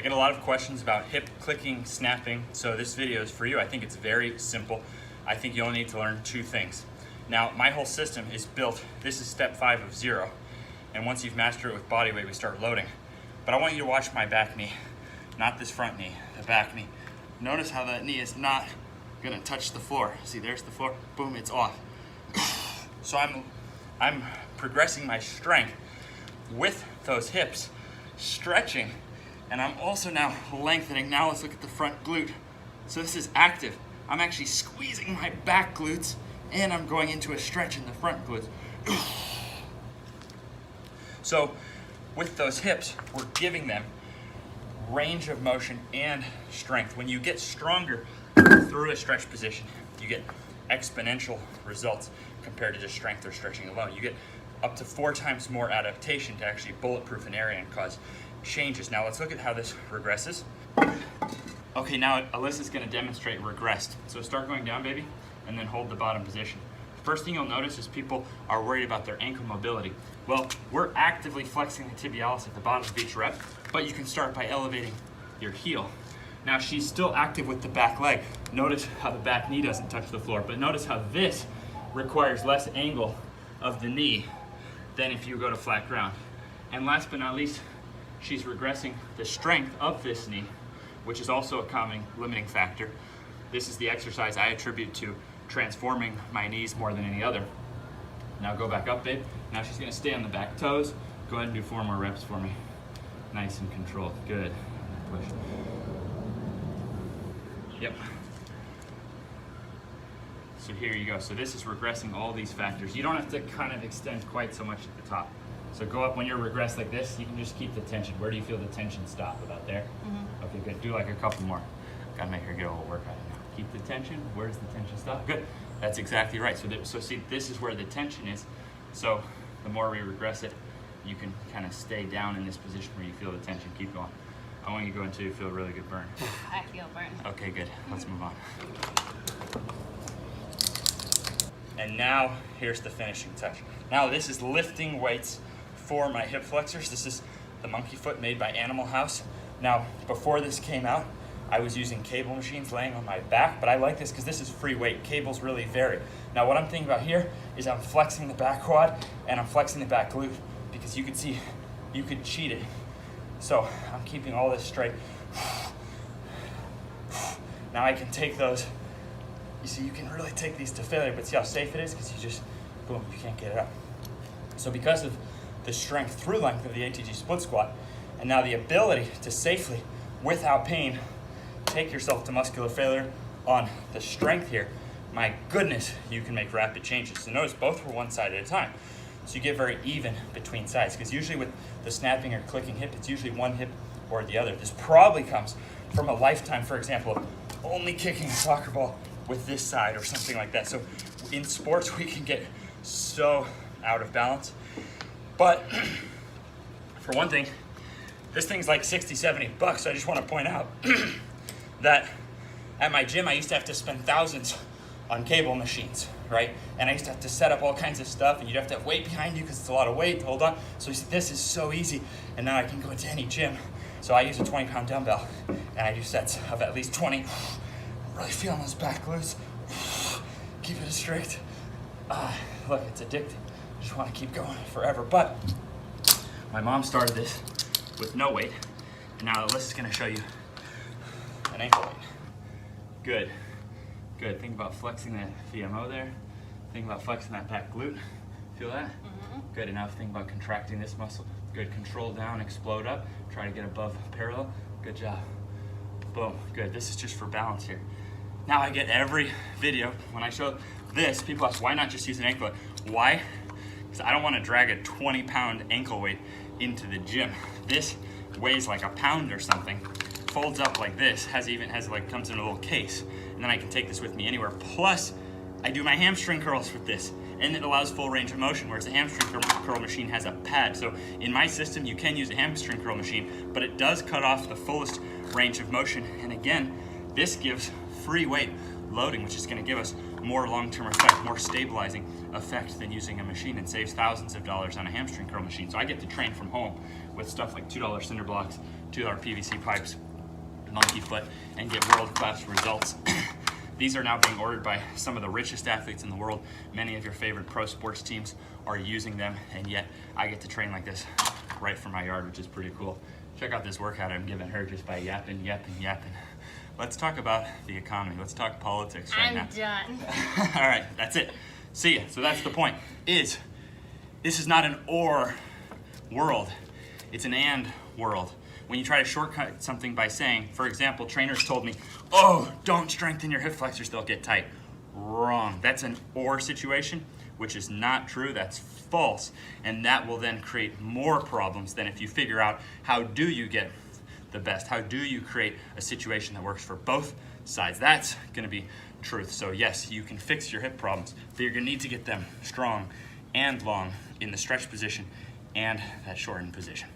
I get a lot of questions about hip clicking, snapping, so this video is for you. I think it's very simple. I think you only need to learn 2 things. Now, my whole system is built, this is step 5 of 0, and once you've mastered it with body weight, we start loading. But I want you to watch my back knee, not this front knee, the back knee. Notice how that knee is not gonna touch the floor. See, there's the floor, boom, it's off. So I'm progressing my strength with those hips, stretching, and I'm also now lengthening. Now let's look at the front glute. So this is active. I'm actually squeezing my back glutes and I'm going into a stretch in the front glutes. So with those hips, we're giving them range of motion and strength. When you get stronger through a stretch position, you get exponential results compared to just strength or stretching alone. You get up to 4 times more adaptation to actually bulletproof an area and cause changes. Now let's look at how this regresses. Okay, now Alyssa's gonna demonstrate regressed. So start going down, baby, and then hold the bottom position. First thing you'll notice is people are worried about their ankle mobility. Well, we're actively flexing the tibialis at the bottom of each rep, but you can start by elevating your heel. Now she's still active with the back leg. Notice how the back knee doesn't touch the floor, but notice how this requires less angle of the knee than if you go to flat ground. And last but not least, she's regressing the strength of this knee, which is also a common limiting factor. This is the exercise I attribute to transforming my knees more than any other. Now go back up, babe. Now she's gonna stay on the back toes. Go ahead and do 4 more reps for me. Nice and controlled, good. Push. Yep. So here you go. So this is regressing all these factors. You don't have to kind of extend quite so much at the top. So go up when you're regressed like this, you can just keep the tension. Where do you feel the tension stop? About there? Mm-hmm. Okay, good. Do like a couple more. Gotta make her get a little workout now. Keep the tension. Where does the tension stop? Good. That's exactly right. So see, this is where the tension is. So the more we regress it, you can kind of stay down in this position where you feel the tension. Keep going. I want you to go until you feel a really good burn. I feel burned. Okay, good. Let's move on. And now, here's the finishing touch. Now this is lifting weights for my hip flexors. This is the monkey foot made by Animal House. Now, before this came out, I was using cable machines laying on my back, but I like this because this is free weight. Cables really vary. Now what I'm thinking about here is I'm flexing the back quad and I'm flexing the back glute because you can see, you could cheat it. So I'm keeping all this straight. Now I can take those, you see, you can really take these to failure, but see how safe it is? Because you just, boom, you can't get it up. So because of the strength through length of the ATG split squat, and now the ability to safely, without pain, take yourself to muscular failure on the strength here, my goodness, you can make rapid changes. So notice both were one side at a time. So you get very even between sides, because usually with the snapping or clicking hip, it's usually one hip or the other. This probably comes from a lifetime, for example, of only kicking a soccer ball with this side or something like that. So in sports, we can get so out of balance. But for one thing, this thing's like 60, 70 bucks. So I just want to point out that at my gym, I used to have to spend thousands on cable machines, right? And I used to have to set up all kinds of stuff, and you'd have to have weight behind you because it's a lot of weight to hold on. So you see, this is so easy, and now I can go into any gym. So I use a 20-pound dumbbell, and I do sets of at least 20. I'm really feeling those back glutes. Keep it straight. Look, it's addicting. I just want to keep going forever. But my mom started this with no weight, and now Alyssa's going to show you an ankle weight. Good. Good. Think about flexing that VMO there. Think about flexing that back glute. Feel that? Mm-hmm. Good. Enough. Think about contracting this muscle. Good. Control down, explode up. Try to get above parallel. Good job. Boom. Good. This is just for balance here. Now I get every video, when I show this, people ask, why not just use an ankle weight? Why? Because I don't want to drag a 20-pound ankle weight into the gym. This weighs like a pound or something. Folds up like this, comes in a little case, and then I can take this with me anywhere. Plus, I do my hamstring curls with this, and it allows full range of motion, whereas the hamstring curl machine has a pad. So in my system, you can use a hamstring curl machine, but it does cut off the fullest range of motion. And again, this gives free weight loading, which is going to give us more long-term effect, more stabilizing effect than using a machine, and saves thousands of dollars on a hamstring curl machine. So I get to train from home with stuff like $2 cinder blocks, 2R PVC pipes, monkey foot, and get world-class results. These are now being ordered by some of the richest athletes in the world. Many of your favorite pro sports teams are using them, and yet I get to train like this right from my yard, which is pretty cool. Check out this workout I'm giving her just by yapping. Let's talk about the economy. Let's talk politics right now. I'm done. All right, that's it. See ya. So that's the point. This is not an or world. It's an and world. When you try to shortcut something by saying, for example, trainers told me, oh, don't strengthen your hip flexors, they'll get tight. Wrong. That's an or situation, which is not true. That's false. And that will then create more problems than if you figure out how do you get the best? How do you create a situation that works for both sides? That's going to be truth. So yes, you can fix your hip problems, but you're going to need to get them strong and long in the stretch position and that shortened position.